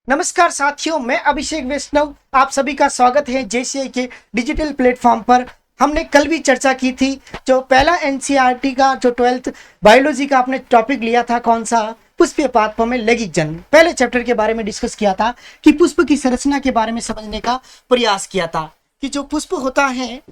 नमस्कार साथियों, मैं अभिषेक वैष्णव आप सभी का स्वागत है जेसीआई के डिजिटल प्लेटफॉर्म पर। हमने कल भी चर्चा की थी। जो पहला एनसीईआरटी का जो 12th बायोलॉजी का आपने टॉपिक लिया था, कौन सा, पुष्पीय पादपों में लैंगिक जन्म, पहले चैप्टर के बारे में डिस्कस किया था कि पुष्प की संरचना के बारे में समझने का प्रयास किया था कि जो पुष्प होता है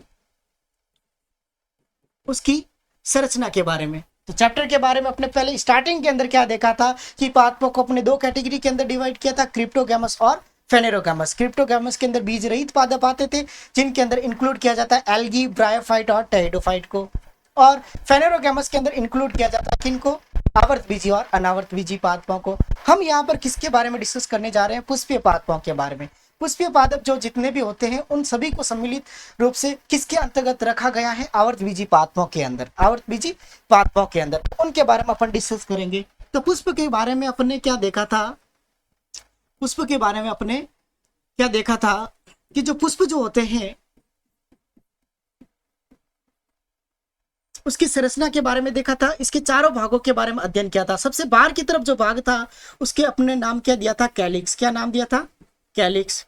उसकी संरचना के बारे में। तो चैप्टर के बारे में अपने पहले स्टार्टिंग के अंदर क्या देखा था कि पादपों को अपने दो कैटेगरी के अंदर डिवाइड किया था, क्रिप्टोगैमस और फेनेरोगैमस। क्रिप्टोगैमस के अंदर बीज रहित पादप आते थे जिनके अंदर इंक्लूड किया जाता है एल्गी, ब्रायोफाइट और टेरिडोफाइट को। और फेनेरोगैमस के अंदर इंक्लूड किया जाता है किनको, आवर्त बीजी और अनावर्त बीजी पादपों को। हम यहाँ पर किसके बारे में डिस्कस करने जा रहे हैं, पुष्पीय पादपों के बारे में। पुष्पीय पादप जो जितने भी होते हैं उन सभी को सम्मिलित रूप से किसके अंतर्गत रखा गया है, आवर्त बीजी पादपों के अंदर। आवर्त बीजी पादपों के अंदर उनके बारे में अपन डिस्कस करेंगे। तो पुष्प के बारे में अपने क्या देखा था, पुष्प के बारे में अपने क्या देखा था कि जो पुष्प जो होते हैं उसकी संरचना के बारे में देखा था। इसके चारों भागों के बारे में अध्ययन किया था। सबसे बाहर की तरफ जो भाग था उसके अपने नाम क्या दिया था, कैलिक्स। क्या नाम दिया था, कैलिक्स।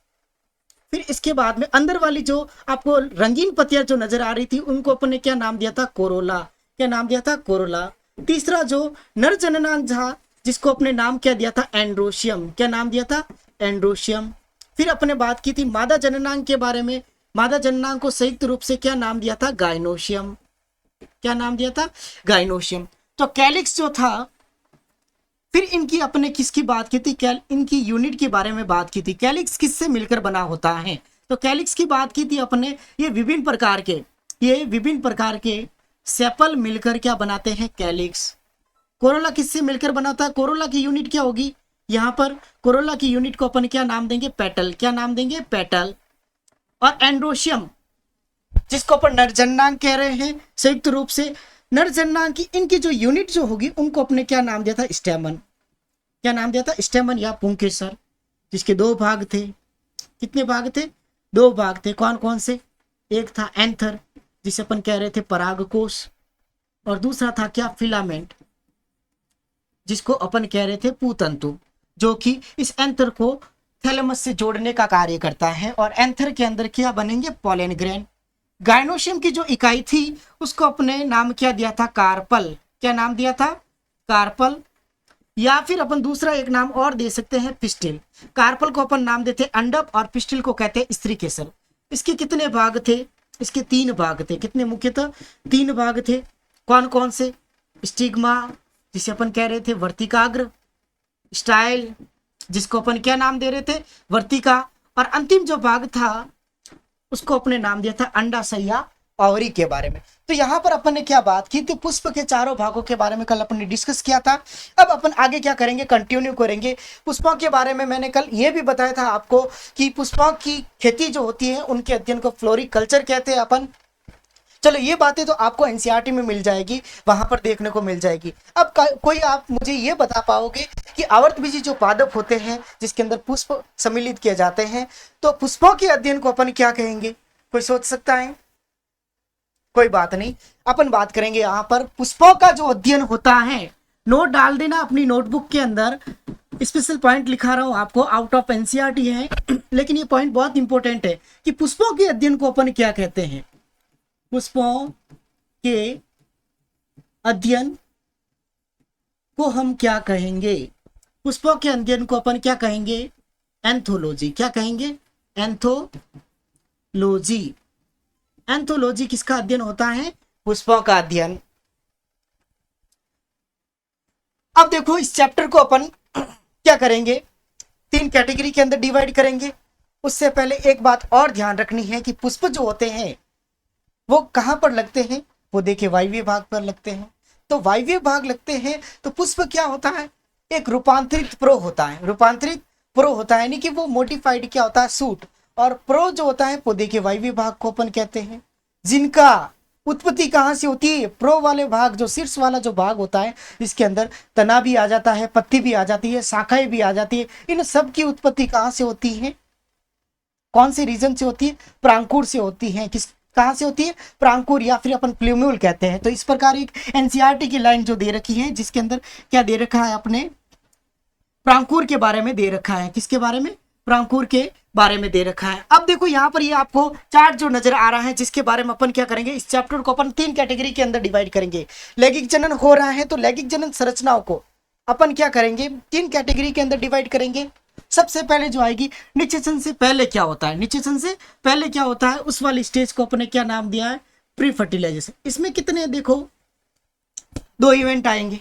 फिर इसके बाद में अंदर वाली जो आपको रंगीन पत्तियां जो नजर आ रही थी उनको अपने क्या नाम दिया था, कोरोला। क्या नाम दिया था, कोरोला। तीसरा जो नर जननांग था जिसको अपने नाम क्या दिया था, एंड्रोशियम। क्या नाम दिया था, एंड्रोशियम। फिर अपने बात की थी मादा जननांग के बारे में। मादा जननांग को संयुक्त रूप से क्या नाम दिया था, गाइनोशियम। क्या नाम दिया था, गाइनोशियम। तो कैलिक्स जो था, फिर इनकी अपने किसकी बात की थी, इनकी यूनिट के बारे में बात की थी। कैलिक्स किससे मिलकर बना होता है, तो कैलिक्स की बात की थी अपने। ये विभिन्न प्रकार के सेपल मिलकर क्या बनाते हैं, कैलिक्स। कोरोला किससे मिलकर बनाता है, कोरोला की यूनिट क्या होगी, यहाँ पर कोरोला की यूनिट को अपन क्या नाम देंगे, पेटल। क्या नाम देंगे, पेटल। और एंड्रोशियम जिसको अपन नरजन्नांग कह रहे हैं संयुक्त रूप से, नरजन्नांग की इनकी जो यूनिट जो होगी उनको अपने क्या नाम दिया था, स्टेमन। क्या नाम दिया था, स्टेमन या पुंकेसर। जिसके दो भाग थे, कितने भाग थे, दो भाग थे। कौन कौन से, एक था एंथर जिसे अपन कह रहे थे परागकोश, और दूसरा था क्या, फिलामेंट जिसको अपन कह रहे थे पूतंतु, जो कि इस एंथर को थैलेमस से जोड़ने का कार्य करता है। और एंथर के अंदर क्या बनेंगे, पोलन ग्रेन। गाइनोशियम की जो इकाई थी उसको अपने नाम क्या दिया था, कार्पल। क्या नाम दिया था, कार्पल। या फिर अपन दूसरा एक नाम और दे सकते हैं, पिस्टिल। कार्पल को अपन नाम देते अंडप और पिस्टिल को कहते हैं स्त्री केसर। इसके कितने भाग थे, इसके तीन भाग थे। कितने, मुख्यतः तीन भाग थे। कौन कौन से, स्टिग्मा जिसे अपन कह रहे थे वर्तिकाग्र, स्टाइल जिसको अपन क्या नाम दे रहे थे, वर्तिका, और अंतिम जो भाग था उसको अपने नाम दिया था अंडाशय या ओवरी के बारे में। तो यहाँ पर अपन ने क्या बात की थी, पुष्प के चारों भागों के बारे में कल अपन ने डिस्कस किया था। अब अपन आगे क्या करेंगे, कंटिन्यू करेंगे। पुष्पों के बारे में मैंने कल ये भी बताया था आपको कि पुष्पों की खेती जो होती है उनके अध्ययन को फ्लोरिकल्चर कहते हैं अपन। चलो ये बातें तो आपको एनसीईआरटी में मिल जाएगी, वहां पर देखने को मिल जाएगी। अब कोई आप मुझे ये बता पाओगे कि आवर्तबीजी जो पादप होते हैं जिसके अंदर पुष्प सम्मिलित किए जाते हैं, तो पुष्पों के अध्ययन को अपन क्या कहेंगे, कोई सोच सकता है, कोई बात नहीं। अपन बात करेंगे यहाँ पर पुष्पों का जो अध्ययन होता है। नोट डाल देना अपनी नोटबुक के अंदर, स्पेशल पॉइंट लिखा रहा हूं आपको, आउट ऑफ एनसीईआरटी है लेकिन ये पॉइंट बहुत इंपॉर्टेंट है कि पुष्पों के अध्ययन को अपन क्या कहते हैं। पुष्पों के अध्ययन को हम क्या कहेंगे, पुष्पों के अध्ययन को अपन क्या कहेंगे, एंथोलॉजी। क्या कहेंगे, एंथोलॉजी। एंथोलॉजी किसका अध्ययन होता है, पुष्पों का अध्ययन। अब देखो इस चैप्टर को अपन क्या करेंगे, तीन कैटेगरी के अंदर डिवाइड करेंगे। उससे पहले एक बात और ध्यान रखनी है कि पुष्प जो होते हैं वो कहां पर लगते हैं, वो देखिए वायवीय भाग पर लगते हैं। तो वायवीय भाग लगते हैं तो पुष्प क्या होता है, एक रूपांतरित प्रो होता है। रूपांतरित प्रो होता है यानी कि वो मोडिफाइड क्या होता है, सूट। और प्रो जो होता है पौधे के वायवीय भाग को अपन कहते हैं, जिनका उत्पत्ति कहाँ से होती है, प्रो वाले भाग, जो शीर्ष वाला जो भाग होता है जिसके अंदर तना भी आ जाता है, पत्ती भी आ जाती है, शाखाएं भी आ जाती है, इन सब की उत्पत्ति कहाँ से होती है, कौन से रीजन से होती है, प्रांकुर से होती है। किस, कहाँ से होती है, प्रांकुर या फिर अपन प्ल्यूम्यूल कहते हैं। तो इस प्रकार एक एनसीईआरटी की लाइन जो दे रखी है जिसके अंदर क्या दे रखा है अपने, प्रांकुर के बारे में दे रखा है। किसके बारे में? प्रांकुर के बारे में दे रखा है। अब देखो यहाँ पर ये आपको चार्ट जो नजर आ रहा है, जिसके बारे में अपन क्या करेंगे, इस चैप्टर को अपन 3 कैटेगरी के अंदर डिवाइड करेंगे। लैंगिक जनन हो रहा है तो लैंगिक जनन संरचनाओं को अपन क्या करेंगे, 3 कैटेगरी के अंदर डिवाइड करेंगे। सबसे पहले जो आएगी, निषेचन से पहले क्या होता है, निषेचन से पहले क्या होता है, उस वाली स्टेज को अपने क्या नाम दिया है, प्री फर्टिलाइजेशन। इसमें कितने, देखो 2 इवेंट आएंगे,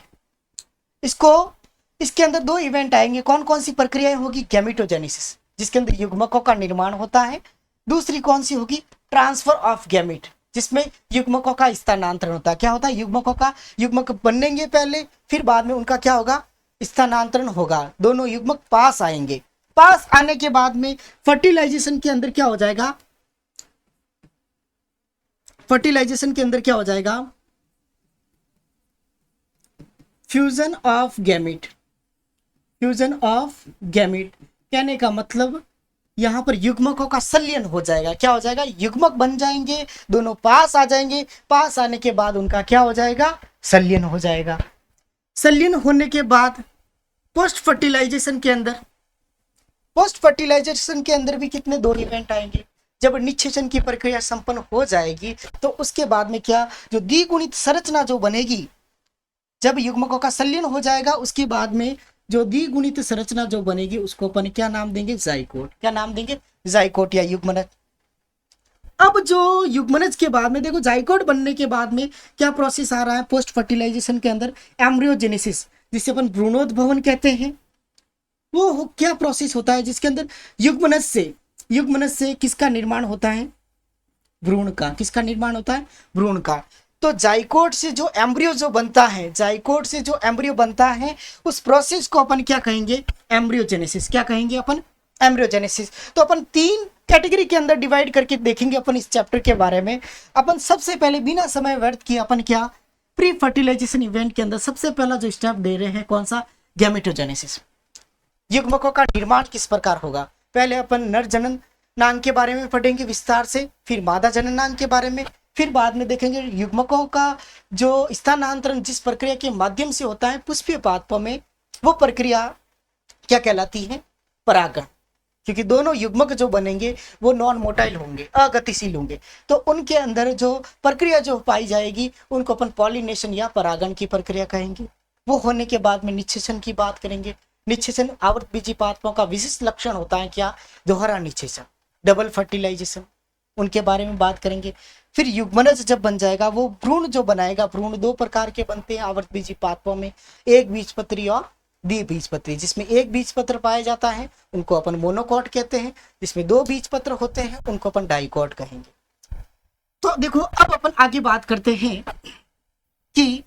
इसके अंदर 2 इवेंट आएंगे। कौन कौन सी प्रक्रियाएं होगी? गैमेटोजेनेसिस, जिसके अंदर युग्मकों का निर्माण होता है। दूसरी कौन सी होगी? ट्रांसफर ऑफ गैमेट, जिसमें युग्मकों का स्थानांतरण होता है। क्या होता है? युग्मकों का, युग्मक बनेंगे पहले, फिर बाद में उनका क्या होगा, स्थानांतरण होगा। दोनों युग्मक पास आएंगे। पास आने के बाद में फर्टिलाइजेशन के अंदर क्या हो जाएगा, फर्टिलाइजेशन के अंदर क्या हो जाएगा, fusion of gamete. Fusion of gamete कहने का मतलब यहां पर युग्मकों का संलयन हो जाएगा। क्या हो जाएगा? युग्मक बन जाएंगे, दोनों पास आ जाएंगे। पास आने के बाद उनका क्या हो जाएगा, संलयन हो जाएगा। संलयन होने के बाद पोस्ट फर्टिलाइजेशन के अंदर, पोस्ट फर्टिलाइजेशन के अंदर भी कितने 2 इवेंट आएंगे। जब निषेचन की प्रक्रिया संपन्न हो जाएगी तो उसके बाद में क्या, जो द्विगुणित संरचना जो बनेगी, जब युग्मकों का संलयन हो जाएगा उसके बाद में जो द्विगुणित संरचना जो बनेगी उसको अपन क्या नाम देंगे, जाइकोट। क्या नाम देंगे? जाइकोट या युग्मनज। अब जो युग्मनज के बाद में देखो, जाइकोट बनने के बाद में क्या प्रोसेस आ रहा है पोस्ट फर्टिलाइजेशन के अंदर, एम्ब्रियोजेनेसिस, जिसे अपन भ्रूणोद्भवन कहते हैं। वो क्या प्रोसेस होता है, जिसके अंदर युग्मनज से किसका निर्माण होता है, भ्रूण का। किसका निर्माण होता है? भ्रूण का। तो जाइकोट से जो एम्ब्रियो जो बनता है, जाइकोट से जो एम्ब्रियो बनता है, उस प्रोसेस को अपन क्या कहेंगे, एम्ब्रियोजेनेसिस। क्या कहेंगे अपन? एम्ब्रियोजेनेसिस। तो अपन 3 कैटेगरी के अंदर डिवाइड करके देखेंगे अपन इस चैप्टर के बारे में। अपन सबसे पहले बिना समय व्यर्थ किए अपन क्या, प्री फर्टिलाइजेशन इवेंट के अंदर सबसे पहला जो स्टेप दे रहे हैं, कौन सा, गैमेटोजेनेसिस। युग्मकों का निर्माण किस प्रकार होगा, पहले अपन नर जननांग के बारे में पढ़ेंगे विस्तार से, फिर मादा जननांग के बारे में, फिर बाद में देखेंगे युग्मकों का जो स्थानांतरण जिस प्रक्रिया के माध्यम से होता है पुष्पीय पादपों में, वो प्रक्रिया क्या कहलाती है, परागण। क्योंकि दोनों युग्मक जो बनेंगे वो नॉन मोटाइल होंगे, अगतिशील होंगे, तो उनके अंदर जो प्रक्रिया जो पाई जाएगी उनको अपन पॉलिनेशन या परागण की प्रक्रिया कहेंगे। वो होने के बाद में निषेचन की बात करेंगे। निषेचन आवृतबीजी पादपों का विशिष्ट लक्षण होता है क्या, दोहरा निषेचन, डबल फर्टिलाइजेशन, उनके बारे में बात करेंगे। फिर युग्मनज जब बन जाएगा, वो भ्रूण जो बनाएगा, भ्रूण 2 प्रकार के बनते हैं आवृतबीजी पादपों में, एक बीजपत्री और द्विबीजपत्री। जिसमें एक बीजपत्र पाया जाता है उनको अपन मोनोकॉट कहते हैं, जिसमें 2 बीजपत्र होते हैं उनको अपन डाइकॉट कहेंगे। तो देखो अब अपन आगे बात करते हैं कि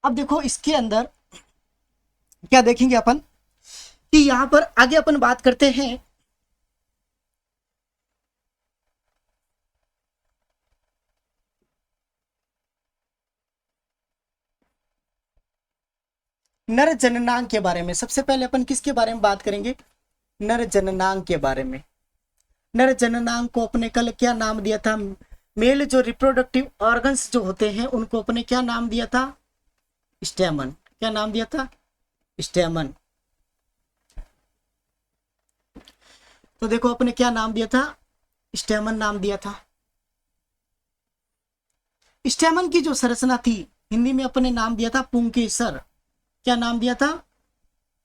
अब देखो इसके अंदर क्या देखेंगे अपन कि यहां पर आगे अपन बात करते हैं नर जननांग के बारे में। सबसे पहले अपन किसके बारे में बात करेंगे, नर जननांग के बारे में। नर जननांग को अपने कल क्या नाम दिया था, मेल जो रिप्रोडक्टिव ऑर्गन्स जो होते हैं उनको अपने क्या नाम दिया था, स्टेमन। क्या नाम दिया था, स्टेमन। तो देखो अपने क्या नाम दिया था, स्टेमन नाम दिया था। स्टेमन की जो संरचना थी हिंदी में अपने नाम दिया था पुंकेसर। क्या नाम दिया था,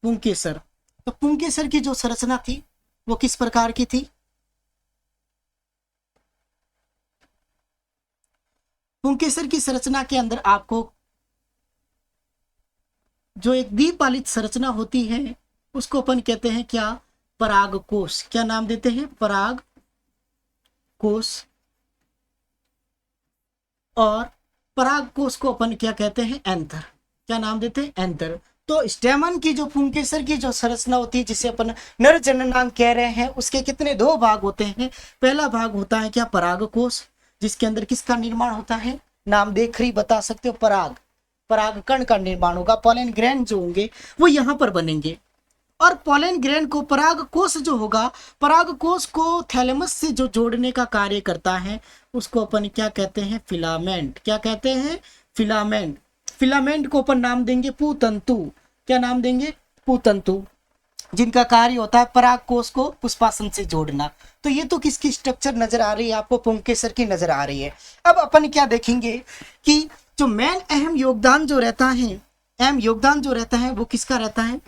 पुंकेसर। तो पुंकेसर की जो संरचना थी वो किस प्रकार की थी, पुंकेसर की संरचना के अंदर आपको जो एक द्विपालित संरचना होती है उसको अपन कहते हैं क्या, परागकोश। क्या नाम देते हैं, परागकोश। और परागकोश को अपन क्या कहते हैं, एंथर। क्या नाम देते हैं, एंथर। तो स्टेमन की जो पुंकेसर की जो संरचना होती है जिसे अपन नर जननांग कह रहे हैं, उसके कितने 2 भाग होते हैं। पहला भाग होता है क्या, परागकोश, जिसके अंदर किसका निर्माण होता है, नाम देख ही बता सकते हो, परागकण का निर्माण होगा। पॉलन ग्रैंड जो होंगे वो यहाँ पर बनेंगे। और पोलन ग्रैंड को परागकोश जो होगा, परागकोश को थैलेमस से जो जोड़ने का कार्य करता है उसको अपन क्या कहते हैं, फिलामेंट। क्या कहते हैं, फिलामेंट। फिलामेंट को अपन नाम देंगे पुतंतु। क्या नाम देंगे, पुतंतु, जिनका कार्य होता है परागकोश को पुष्पासन से जोड़ना। तो ये तो किसकी स्ट्रक्चर नजर आ रही है आपको, पुंकेसर की नजर आ रही है। अब अपन क्या देखेंगे कि जो मेन अहम योगदान जो रहता है, अहम योगदान जो रहता है वो किसका रहता है,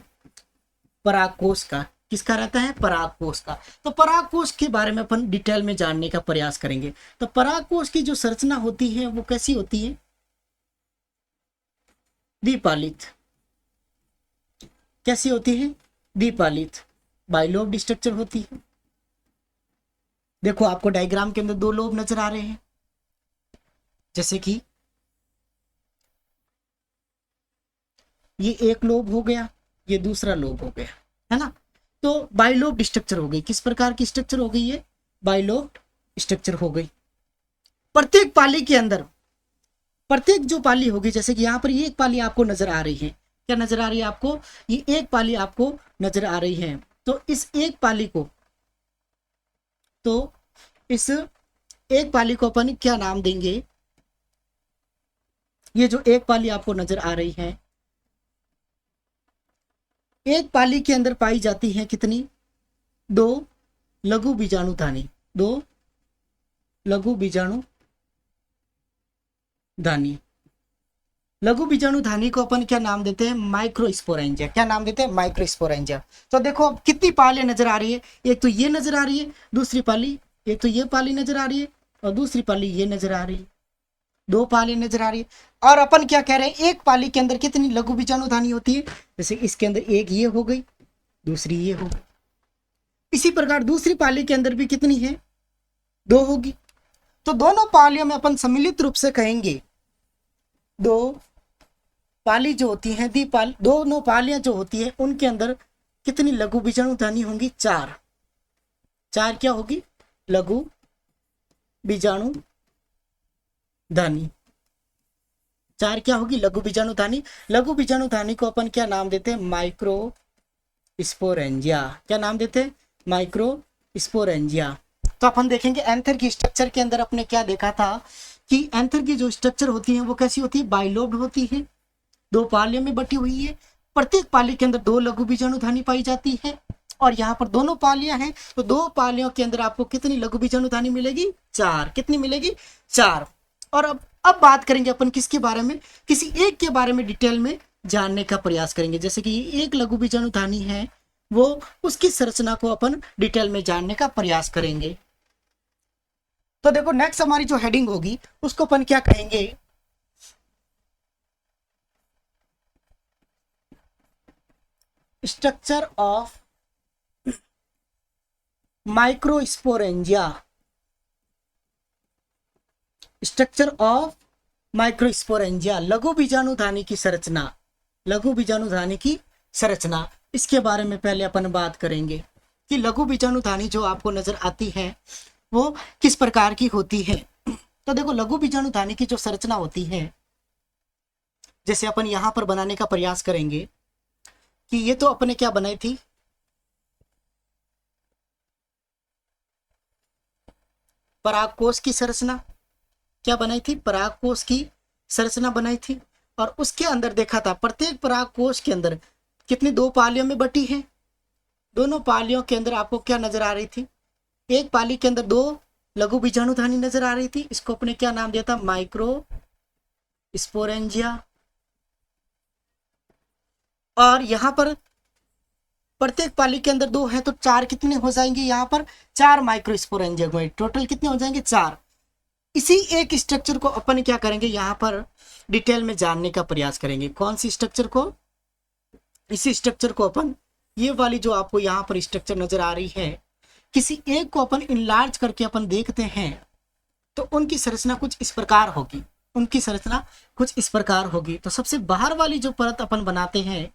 परागकोश का। किसका रहता है, परागकोश का। तो परागकोश के बारे में अपन डिटेल में जानने का प्रयास करेंगे। तो परागकोश की जो संरचना होती है वो कैसी होती है, द्विपालित। कैसी होती है, द्विपालित, बाइलोब्ड स्ट्रक्चर होती है। देखो आपको डायग्राम के अंदर दो लोब नजर आ रहे हैं, जैसे कि ये एक लोब हो गया, ये दूसरा लोब हो गया, है ना। तो बाइलोब्ड स्ट्रक्चर हो गई। किस प्रकार की स्ट्रक्चर हो गई है, बाइलोब्ड स्ट्रक्चर हो गई। प्रत्येक पाली के अंदर, प्रत्येक जो पाली होगी, जैसे कि यहाँ पर ये एक पाली आपको नजर आ रही है। क्या नजर आ रही है आपको, ये एक पाली आपको नजर आ रही है। तो इस एक पाली को, तो इस एक पाली को अपन क्या नाम देंगे, ये जो एक पाली आपको नजर आ रही है, एक पाली के अंदर पाई जाती है कितनी, दो लघु बीजाणुधानी, दो लघु बीजाणुधानी। लघु बीजाणुधानी को अपन क्या नाम देते हैं, माइक्रोस्पोरेंजिया। क्या नाम देते हैं, माइक्रोस्पोरेंजिया। तो देखो अब कितनी पालियां नजर आ रही है, एक तो ये नजर आ रही है, दूसरी पाली, एक तो ये पाली नजर आ रही है और दूसरी पाली ये नजर आ रही है, दो पालियां नजर आ रही है। और अपन क्या कह रहे हैं, एक पाली के अंदर कितनी लघु बीजाणुधानी होती है, जैसे इसके अंदर एक ये हो गई, दूसरी ये हो गई। इसी प्रकार दूसरी पाली के अंदर भी कितनी है, दो होगी। तो दोनों पालियों में अपन सम्मिलित रूप से कहेंगे, दो पाली जो होती है, द्विपाल, दोनों पालियां जो होती है उनके अंदर कितनी लघु बीजाणुधानी होंगी, चार। चार क्या होगी, लघु बीजाणुधानी। चार क्या होगी, लघु बीजाणुधानी। लघु बीजाणुधानी को अपन क्या नाम देते हैं, माइक्रोस्पोरेंजिया। क्या नाम देते हैं, माइक्रोस्पोरेंजिया। तो अपन देखेंगे एंथर की स्ट्रक्चर के अंदर अपने क्या देखा था कि एंथर की जो स्ट्रक्चर होती है वो कैसी होती है, बाइलोब्ड होती है, दो पालियों में बटी हुई है। प्रत्येक पाली के अंदर दो लघु बीजाणुधानी पाई जाती है। और यहाँ पर दोनों पालियां हैं, तो दो पालियों के अंदर आपको कितनी लघु बीजाणुधानी मिलेगी, चार। कितनी मिलेगी, चार। और अब बात करेंगे अपन किसके बारे में, किसी एक के बारे में डिटेल में जानने का प्रयास करेंगे। जैसे कि ये एक लघु बीजाणुधानी है, वो उसकी संरचना को अपन डिटेल में जानने का प्रयास करेंगे। तो देखो नेक्स्ट हमारी जो हेडिंग होगी उसको अपन क्या कहेंगे, structure of microsporangia. Structure of microsporangia, लघु बीजाणुधानी की संरचना, लघु बीजाणुधानी की संरचना। इसके बारे में पहले अपन बात करेंगे कि लघु बीजाणुधानी जो आपको नजर आती है वो किस प्रकार की होती है। तो देखो लघु बीजाणुधानी की जो संरचना होती है, जैसे अपन यहां पर बनाने का प्रयास करेंगे कि ये तो अपने क्या बनाई थी, परागकोश की संरचना। क्या बनाई थी, परागकोश की संरचना बनाई थी। और उसके अंदर देखा था प्रत्येक परागकोश के अंदर कितनी, दो पालियों में बटी है। दोनों पालियों के अंदर आपको क्या नजर आ रही थी, एक पाली के अंदर दो लघु बीजाणुधानी नजर आ रही थी। इसको अपने क्या नाम दिया था, माइक्रोस्पोरेंजिया। और यहां पर प्रत्येक पाली के अंदर दो है, तो चार कितने हो जाएंगे, यहाँ पर चार माइक्रोस्पोरेंजिया हुए। टोटल कितने हो जाएंगे, चार। इसी एक स्ट्रक्चर को अपन क्या करेंगे, यहाँ पर डिटेल में जानने का प्रयास करेंगे। कौन सी स्ट्रक्चर को, इसी स्ट्रक्चर को अपन, ये वाली जो आपको यहाँ पर स्ट्रक्चर नजर आ रही है, किसी एक को अपन इनलार्ज करके अपन देखते हैं तो उनकी संरचना कुछ इस प्रकार होगी, उनकी संरचना कुछ इस प्रकार होगी। तो सबसे बाहर वाली जो परत अपन बनाते हैं,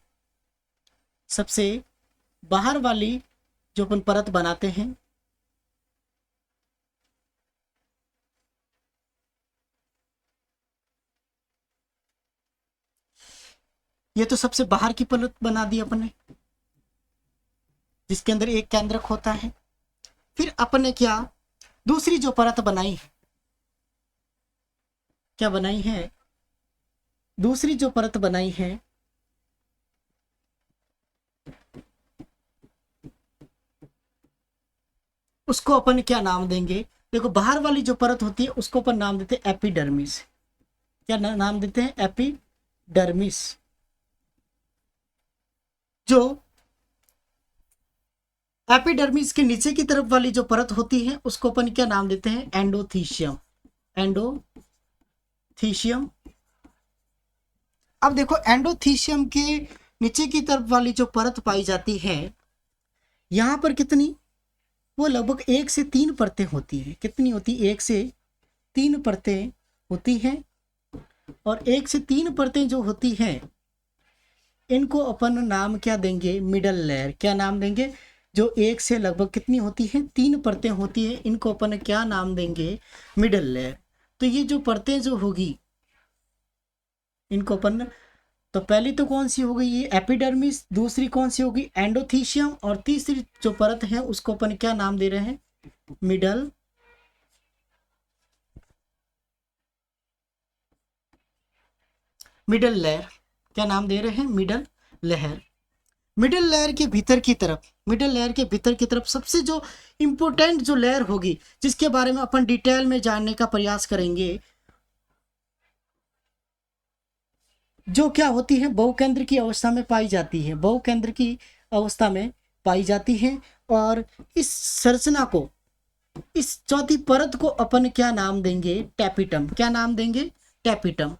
सबसे बाहर वाली जो अपन परत बनाते हैं, ये तो सबसे बाहर की परत बना दी अपन ने। जिसके अंदर एक केंद्रक होता है। फिर अपन ने क्या दूसरी जो परत बनाई है, क्या बनाई है, दूसरी जो परत बनाई है उसको अपन क्या नाम देंगे। देखो बाहर वाली जो परत होती है उसको अपन नाम देते हैं एपिडर्मिस। क्या नाम देते हैं, एपिडर्मिस। जो एपिडर्मिस के नीचे की तरफ वाली जो परत होती है उसको अपन क्या नाम देते हैं, एंडोथीशियम। एंडोथीशियम। अब देखो एंडोथीशियम के नीचे की तरफ वाली जो परत पाई जाती है यहां पर कितनी, वो लगभग 1 से 3 परतें होती है। कितनी होती, 1 से 3 परतें होती हैं। और 1 से 3 परतें जो होती हैं इनको अपन नाम क्या देंगे, मिडल लेयर। क्या नाम देंगे, जो 1 से लगभग कितनी होती है, 3 परतें होती है, इनको अपन क्या नाम देंगे, मिडल लेयर। तो ये जो परतें जो होगी इनको अपन, तो पहली तो कौन सी हो गई ये एपिडर्मिस, दूसरी कौन सी होगी एंडोथीशियम, और तीसरी जो परत है उसको अपन क्या नाम दे रहे हैं, मिडल लेयर। क्या नाम दे रहे हैं, मिडल लेयर। मिडल लेयर के भीतर की तरफ, मिडल लेयर के भीतर की तरफ सबसे जो इंपॉर्टेंट जो लेयर होगी जिसके बारे में अपन डिटेल में जानने का प्रयास करेंगे, जो क्या होती है बहुकेंद्र की अवस्था में पाई जाती है, बहुकेंद्र की अवस्था में पाई जाती है। और इस संरचना को, इस चौथी परत को अपन क्या नाम देंगे, टैपिटम। क्या नाम देंगे, टैपिटम।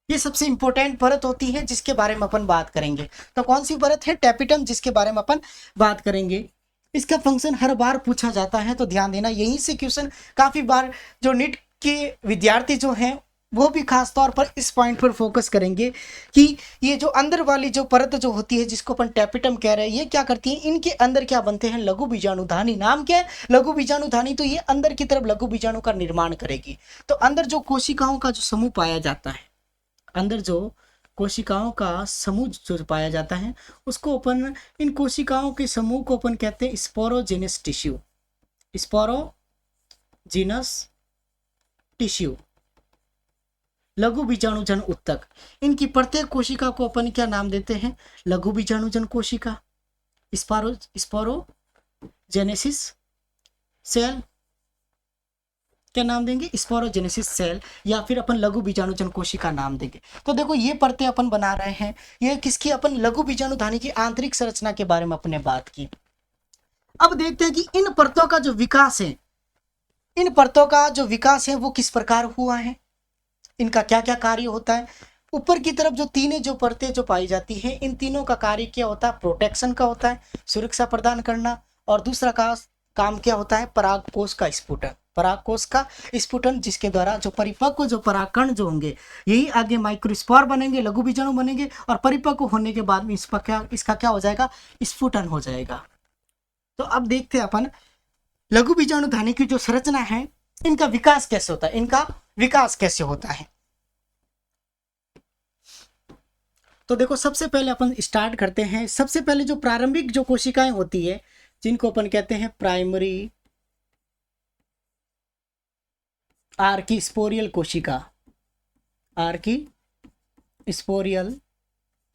ये सबसे इंपॉर्टेंट परत होती है जिसके बारे में अपन बात करेंगे। तो कौन सी परत है, टैपिटम, जिसके बारे में अपन बात करेंगे। इसका फंक्शन हर बार पूछा जाता है तो ध्यान देना, यहीं से क्वेश्चन काफी बार जो नीट के विद्यार्थी जो हैं वो भी खास तौर पर इस पॉइंट पर फोकस करेंगे कि ये जो अंदर वाली जो परत जो होती है जिसको अपन टैपिटम कह रहे हैं, ये क्या करती है, इनके अंदर क्या बनते हैं, लघु बीजाणुधानी। नाम क्या है, लघु बीजाणुधानी। तो ये अंदर की तरफ लघु बीजाणु का निर्माण करेगी। तो अंदर जो कोशिकाओं का जो समूह पाया जाता है, अंदर जो कोशिकाओं का समूह जो पाया जाता है उसको अपन, इन कोशिकाओं के समूह को अपन कहते हैं स्पोरोजेनस टिश्यू। स्पोरोजेनस टिश्यू, लघु बीजाणुजन उत्तक। इनकी प्रत्येक कोशिका को अपन क्या नाम देते हैं, लघु बीजाणुजन कोशिका। स्पोरोजेनेसिस सेल, क्या नाम देंगे, स्पोरोजेनेसिस सेल, या फिर अपन लघु बीजाणुजन कोशिका नाम देंगे। तो देखो ये परतें अपन बना रहे हैं, ये किसकी, अपन लघु बीजाणुधानी की आंतरिक संरचना के बारे में अपने बात की। अब देखते हैं कि इन परतों का जो विकास है, इन परतों का जो विकास है वो किस प्रकार हुआ है, इनका क्या क्या कार्य होता है। ऊपर की तरफ जो तीनों जो परतें जो पाई जाती हैं, इन तीनों का कार्य क्या होता है, प्रोटेक्शन का होता है, सुरक्षा प्रदान करना। और दूसरा का काम क्या होता है, परागकोश का स्फुटन। परागकोश का स्फुटन, जिसके द्वारा जो परिपक्व जो परागकण जो होंगे यही आगे माइक्रोस्पोर बनेंगे, लघु बीजाणु बनेंगे, और परिपक्व होने के बाद में इसका क्या हो जाएगा, स्फुटन हो जाएगा। तो अब देखते हैं अपन लघु बीजाणुधानी की जो संरचना है इनका विकास कैसे होता है, इनका विकास कैसे होता है। तो देखो सबसे पहले अपन स्टार्ट करते हैं। सबसे पहले जो प्रारंभिक जो कोशिकाएं होती है जिनको अपन कहते हैं प्राइमरी आर्किस्पोरियल कोशिका, आर्किस्पोरियल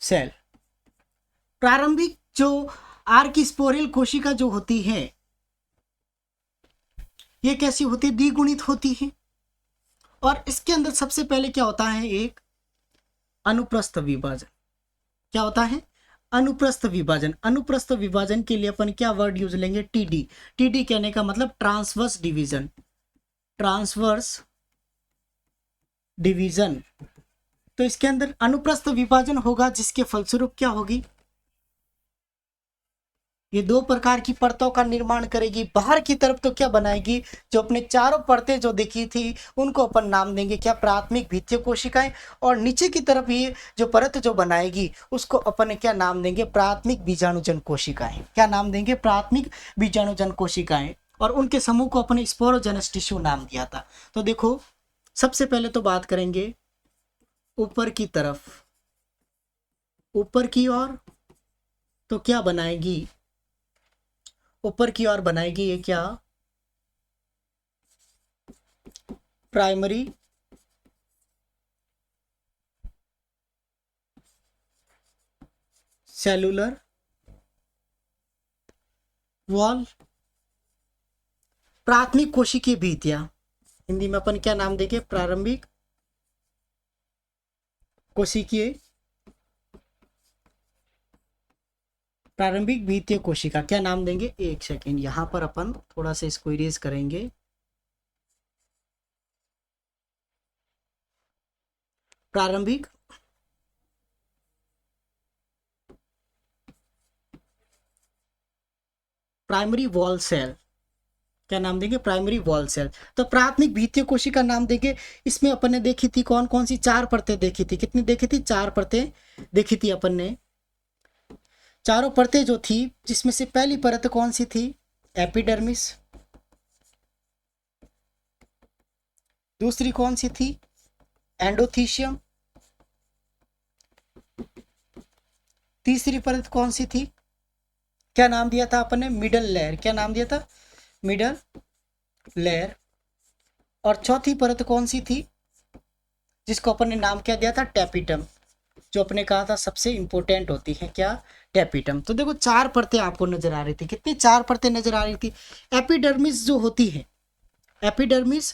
सेल। प्रारंभिक जो आर्किस्पोरियल कोशिका जो होती है ये कैसी होती है, द्विगुणित होती है। और इसके अंदर सबसे पहले क्या होता है, एक अनुप्रस्थ विभाजन। क्या होता है, अनुप्रस्थ विभाजन। अनुप्रस्थ विभाजन के लिए अपन क्या वर्ड यूज लेंगे, टीडी। टीडी कहने का मतलब ट्रांसवर्स डिवीजन, ट्रांसवर्स डिवीजन। तो इसके अंदर अनुप्रस्थ विभाजन होगा जिसके फलस्वरूप क्या होगी, ये दो प्रकार की परतों का निर्माण करेगी। बाहर की तरफ तो क्या बनाएगी, जो अपने चारों परतें जो देखी थी उनको अपन नाम देंगे क्या, प्राथमिक भित्तीय कोशिकाएं। और नीचे की तरफ ये जो परत जो बनाएगी उसको अपन क्या नाम देंगे, प्राथमिक बीजाणुजन कोशिकाएं। क्या नाम देंगे, प्राथमिक बीजाणुजन कोशिकाएं। और उनके समूह को अपने स्पोरोजेनस टिश्यू नाम दिया था। तो देखो सबसे पहले तो बात करेंगे ऊपर की तरफ, ऊपर की ओर तो क्या बनाएगी, ऊपर की ओर बनाएगी ये क्या, प्राइमरी सेलुलर वॉल। प्राथमिक कोशिकीय भित्तियां, हिंदी में अपन क्या नाम देंगे, प्रारंभिक कोशिकीय, प्रारंभिक भित्तीय कोशिका, क्या नाम देंगे, एक सेकेंड यहां पर अपन थोड़ा सा इसको इरेज करेंगे। प्रारंभिक प्राइमरी वॉल सेल, क्या नाम देंगे, प्राइमरी वॉल सेल। तो प्राथमिक भित्तीय कोशिका नाम देंगे। इसमें अपन ने देखी थी कौन कौन सी, 4 परतें देखी थी, कितनी देखी थी, 4 परतें देखी थी अपन ने। चारों परतें जो थी, जिसमें से पहली परत कौन सी थी, एपिडर्मिस। दूसरी कौन सी थी, एंडोथीशियम। तीसरी परत कौन सी थी, क्या नाम दिया था अपन ने, मिडल लेयर, क्या नाम दिया था, मिडल लेयर। और चौथी परत कौन सी थी, जिसको अपन ने नाम क्या दिया था, टैपिटम, जो अपने कहा था सबसे इंपॉर्टेंट होती है, क्या, टैपिटम। तो देखो 4 परतें आपको नजर आ रही थी, कितनी 4 परतें नजर आ रही थी। एपिडर्मिस जो होती है, एपिडर्मिस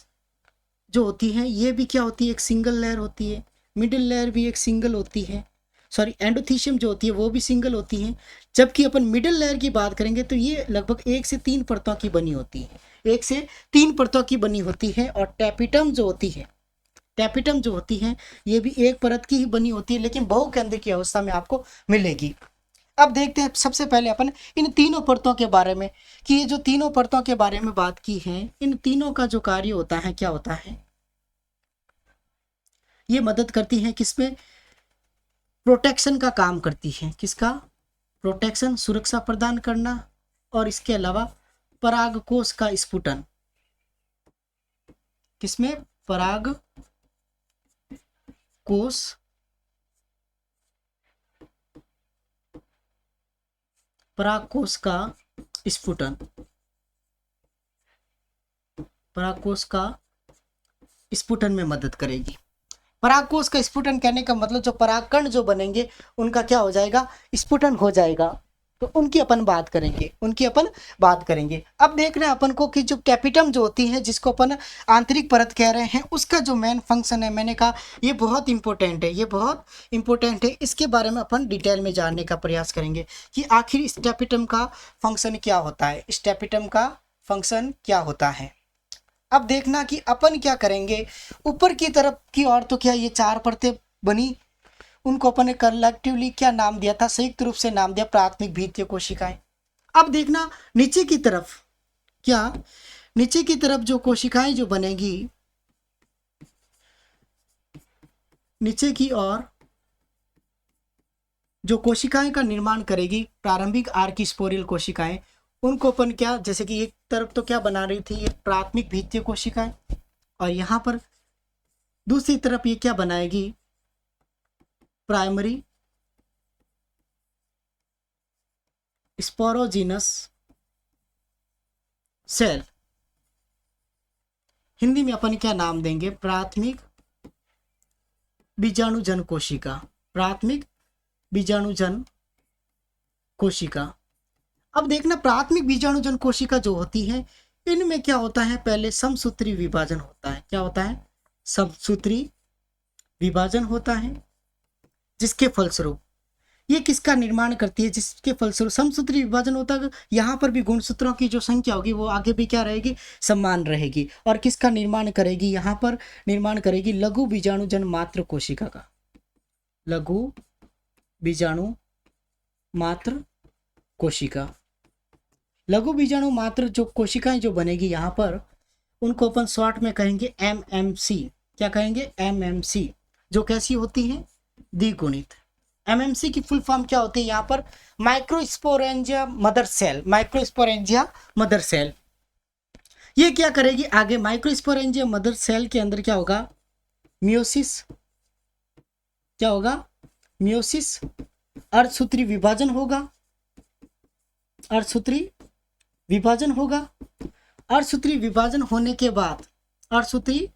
जो होती है ये भी क्या होती है, एक सिंगल लेयर होती है। मिडिल लेयर भी एक सिंगल होती है, सॉरी एंडोथीशियम जो होती है वो भी सिंगल होती है। जबकि अपन मिडिल लेयर की बात करेंगे तो ये लगभग 1 से 3 परतों की बनी होती है, 1 से 3 परतों की बनी होती है। और टैपिटम जो होती है, टैपिटम जो होती है ये भी एक परत की ही बनी होती है, लेकिन बहुकेंद्र की अवस्था में आपको मिलेगी। अब देखते हैं सबसे पहले अपन इन तीनों परतों के बारे में, कि ये जो तीनों परतों के बारे में बात की है, इन तीनों का जो कार्य होता है क्या होता है, ये मदद करती है किसमें, प्रोटेक्शन का काम करती है। किसका, प्रोटेक्शन, सुरक्षा प्रदान करना। और इसके अलावा परागकोश का स्फुटन, किसमें, परागकोश परागकोश का स्फुटन, परागकोश का स्फुटन में मदद करेगी। परागकोश का स्फुटन कहने का मतलब जो परागकण जो बनेंगे उनका क्या हो जाएगा, स्फुटन हो जाएगा। तो उनकी अपन बात करेंगे, उनकी अपन बात करेंगे। अब देख रहे हैं अपन को कि जो टैपिटम जो होती है, जिसको अपन आंतरिक परत कह रहे हैं, उसका जो मेन फंक्शन है, मैंने कहा ये बहुत इंपॉर्टेंट है, ये बहुत इंपॉर्टेंट है। इसके बारे में अपन डिटेल में जानने का प्रयास करेंगे कि आखिर इस टैपिटम का फंक्शन क्या होता है, इस टैपिटम का फंक्शन क्या होता है। अब देखना कि अपन क्या करेंगे, ऊपर की तरफ की ओर तो क्या ये 4 परतें बनी, उनको अपन ने कलेक्टिवली क्या नाम दिया था, संयुक्त रूप से नाम दिया प्राथमिक भित्तीय कोशिकाएं। अब देखना नीचे की तरफ, क्या नीचे की तरफ जो कोशिकाएं जो बनेगी, नीचे की ओर जो कोशिकाएं का निर्माण करेगी, प्रारंभिक आर्किस्पोरियल कोशिकाएं, उनको अपन क्या, जैसे कि एक तरफ तो क्या बना रही थी, ये प्राथमिक भित्तीय कोशिकाएं, और यहां पर दूसरी तरफ ये क्या बनाएगी, प्राइमरी स्पोरोजिनस सेल। हिंदी में अपन क्या नाम देंगे, प्राथमिक बीजाणुजन कोशिका, प्राथमिक बीजाणुजन कोशिका। अब देखना प्राथमिक बीजाणुजन कोशिका जो होती है, इनमें क्या होता है, पहले समसूत्री विभाजन होता है। क्या होता है, समसूत्री विभाजन होता है, जिसके फलस्वरूप ये किसका निर्माण करती है, जिसके फलस्वरूप समसूत्री विभाजन होता है। यहाँ पर भी गुणसूत्रों की जो संख्या होगी वो आगे भी क्या रहेगी, समान रहेगी। और किसका निर्माण करेगी, यहाँ पर निर्माण करेगी लघु बीजाणुजन मात्र कोशिका का, लघु बीजाणु मात्र कोशिका। लघु बीजाणु मात्र जो कोशिकाएं जो बनेगी यहाँ पर, उनको अपन शॉर्ट में कहेंगे MMC। क्या कहेंगे, MMC, जो कैसी होती है, द्विगुणित। MMC की फुल फॉर्म क्या होती है, यहाँ पर microsporangia mother cell, microsporangia mother cell. ये क्या करेगी आगे, माइक्रोस्पोरेंजिया मदर सेल के अंदर क्या होगा, मियोसिस, क्या होगा, मियोसिस अर्धसूत्री विभाजन होगा, अर्धसूत्री विभाजन होगा। अर्धसूत्री विभाजन होने के बाद, अर्धसूत्री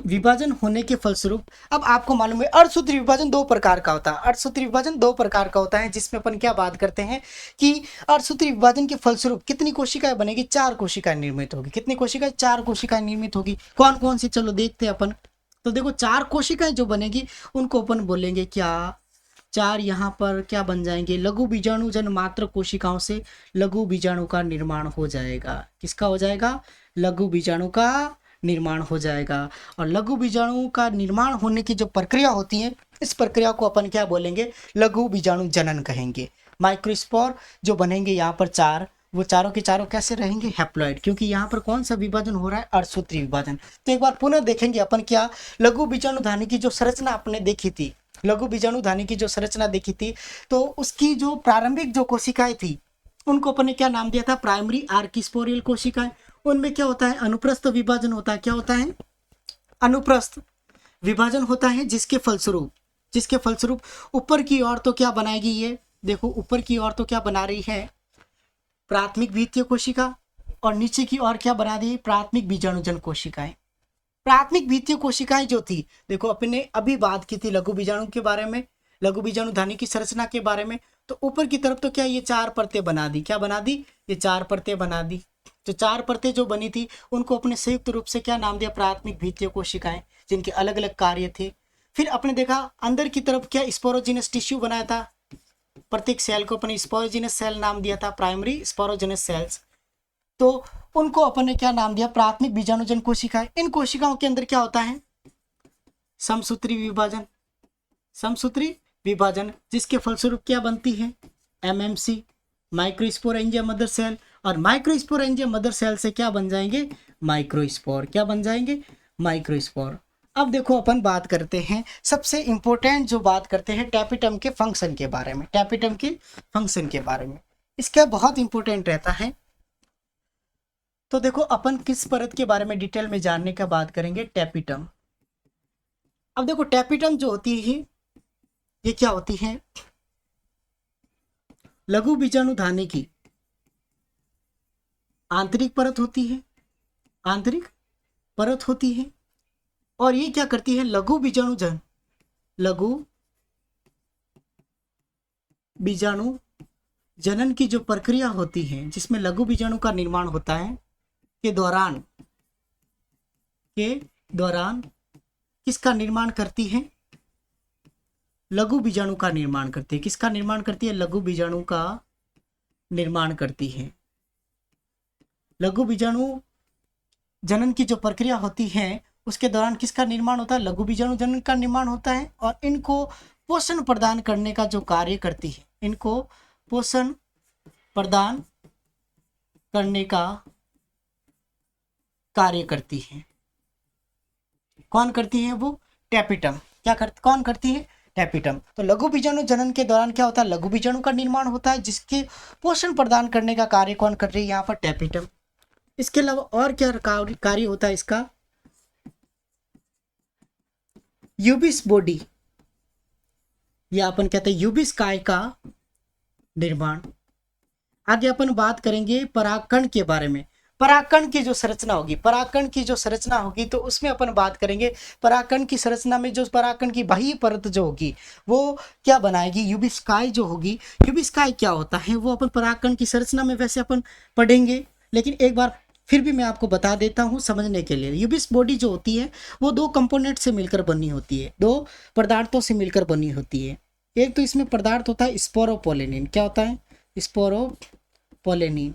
विभाजन होने के फलस्वरूप, अब आपको मालूम है अर्धसूत्री विभाजन दो प्रकार का होता है। अर्धसूत्री विभाजन दो प्रकार का होता है, जिसमें अपन क्या बात करते हैं कि अर्धसूत्री विभाजन के फलस्वरूप कितनी कोशिकाएं बनेगी, 4 कोशिकाएं निर्मित होगी। कितनी कोशिकाएं, 4 कोशिकाएं निर्मित होगी। कौन कौन सी, चलो देखते हैं अपन। तो देखो 4 कोशिकाएं जो बनेगी उनको अपन बोलेंगे क्या, 4 यहाँ पर क्या बन जाएंगे, लघु बीजाणु जन मात्र कोशिकाओं से लघु बीजाणु का निर्माण हो जाएगा। किसका हो जाएगा, लघु बीजाणु का निर्माण हो जाएगा। और लघु बीजाणु का निर्माण होने की जो प्रक्रिया होती है, इस प्रक्रिया को अपन क्या बोलेंगे, लघु बीजाणु जनन कहेंगे। माइक्रोस्पोर जो बनेंगे यहाँ पर 4, वो चारों के चारों कैसे रहेंगे, हैप्लॉइड, क्योंकि यहाँ पर कौन सा विभाजन हो रहा है, अर्धसूत्री विभाजन। तो एक बार पुनः देखेंगे अपन क्या, लघु बीजाणु धानी की जो संरचना आपने देखी थी, लघु बीजाणु धानी की जो संरचना देखी थी, तो उसकी जो प्रारंभिक जो कोशिकाएं थी उनको अपन ने क्या नाम दिया था, प्राइमरी आर्किस्पोरियल कोशिकाएं। उनमें क्या होता है, अनुप्रस्थ विभाजन होता है। क्या होता है, अनुप्रस्थ विभाजन होता है, जिसके फलस्वरूप ऊपर की ओर तो क्या बनाएगी, ये देखो ऊपर की ओर तो क्या बना रही है, प्राथमिक द्वितीय कोशिका, और नीचे की ओर क्या बना दी, प्राथमिक बीजाणुजन कोशिकाएं। प्राथमिक द्वितीय कोशिकाएं जो थी, देखो अपने अभी बात की थी लघु बीजाणु के बारे में, लघु बीजाणु धानी की संरचना के बारे में। तो ऊपर की तरफ तो क्या ये 4 परतें बना दी, क्या बना दी, ये 4 परतें बना दी। जो 4 परतें जो बनी थी उनको अपने संयुक्त रूप से क्या नाम दिया, प्राथमिक द्वितीय कोशिकाएं, जिनके अलग अलग कार्य थे। फिर अपने देखा अंदर की तरफ क्या स्पोरोजिनस टिश्यू बनाया था, प्रत्येक सेल को अपने स्पोरोजिनस सेल नाम दिया था, प्राइमरी स्पोरोजिनस सेल्स। तो उनको अपन ने क्या नाम दिया, प्राथमिक बीजाणुजन कोशिकाएं। इन कोशिकाओं के अंदर क्या होता है, समसूत्री विभाजन, समसूत्री विभाजन, जिसके फलस्वरूप क्या बनती है, एमएमसी, माइक्रोस्पोरेंजिया मदर सेल। और माइक्रोस्पोरेंजिया मदर सेल से क्या बन जाएंगे, माइक्रोस्पोर। क्या बन जाएंगे, माइक्रोस्पोर। अब देखो अपन बात करते हैं, सबसे इंपॉर्टेंट जो बात करते हैं टैपिटम के फंक्शन के बारे में, टैपिटम के फंक्शन के बारे में। इसका बहुत इंपॉर्टेंट रहता है। तो देखो अपन किस परत के बारे में डिटेल में जानने का बात करेंगे, टैपिटम। अब देखो टैपिटम जो होती है ये क्या होती है, लघु बीजाणु धानी की आंतरिक परत होती है, आंतरिक परत होती है। और ये क्या करती है, लघु बीजाणुजन, लघु बीजाणु जनन की जो प्रक्रिया होती है, जिसमें लघु बीजाणु का निर्माण होता है, के दौरान किसका निर्माण करती है, लघु बीजाणु का निर्माण करती है। किसका निर्माण करती है, लघु बीजाणु का निर्माण करती है। लघु बीजाणु जनन की जो प्रक्रिया होती है उसके दौरान किसका निर्माण होता है, लघु बीजाणु जनन का निर्माण होता है। और इनको पोषण प्रदान करने का जो कार्य करती है, इनको पोषण प्रदान करने का कार्य करती है। कौन करती है, वो टैपिटम। कौन करती है, टैपिटम। तो लघु बीजाणु जनन के दौरान क्या होता है, लघु बीजाणु का निर्माण होता है, जिसके पोषण प्रदान करने का कार्य कौन कर रही है, यहाँ पर टैपिटम। इसके अलावा और क्या कार्य होता है इसका, यूबिस बॉडी, या अपन कहते हैं यूबिस काय का निर्माण। आगे अपन बात करेंगे परागकण के बारे में। परागकण की जो संरचना होगी, परागकण की जो संरचना होगी तो उसमें अपन बात करेंगे परागकण की संरचना में जो परागकण की बाह्य परत जो होगी वो क्या बनाएगी, यूबिस्काई जो होगी। यूबिस्काई क्या होता है वो अपन परागकण की संरचना में वैसे अपन पढ़ेंगे, लेकिन एक बार फिर भी मैं आपको बता देता हूँ समझने के लिए। यूबिस बॉडी जो होती है वो 2 कंपोनेंट से मिलकर बनी होती है, 2 पदार्थों से मिलकर बनी होती है। एक तो इसमें पदार्थ होता है स्पोरोपोलेनिन। क्या होता है, स्पोरोपोलेनिन।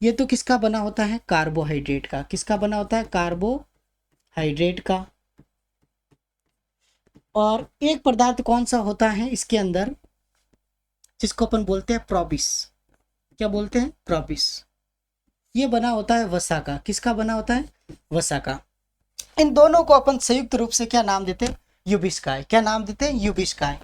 ये तो किसका बना होता है, कार्बोहाइड्रेट का। किसका बना होता है, कार्बोहाइड्रेट का। और एक पदार्थ कौन सा होता है इसके अंदर, जिसको अपन बोलते हैं प्रोबिस। क्या बोलते हैं, प्रोबिस। ये बना होता है वसा का। किसका बना होता है, वसा का। इन दोनों को अपन संयुक्त रूप से क्या नाम देते हैं, यूबिस्काई। क्या नाम देते हैं, यूबिस्काई।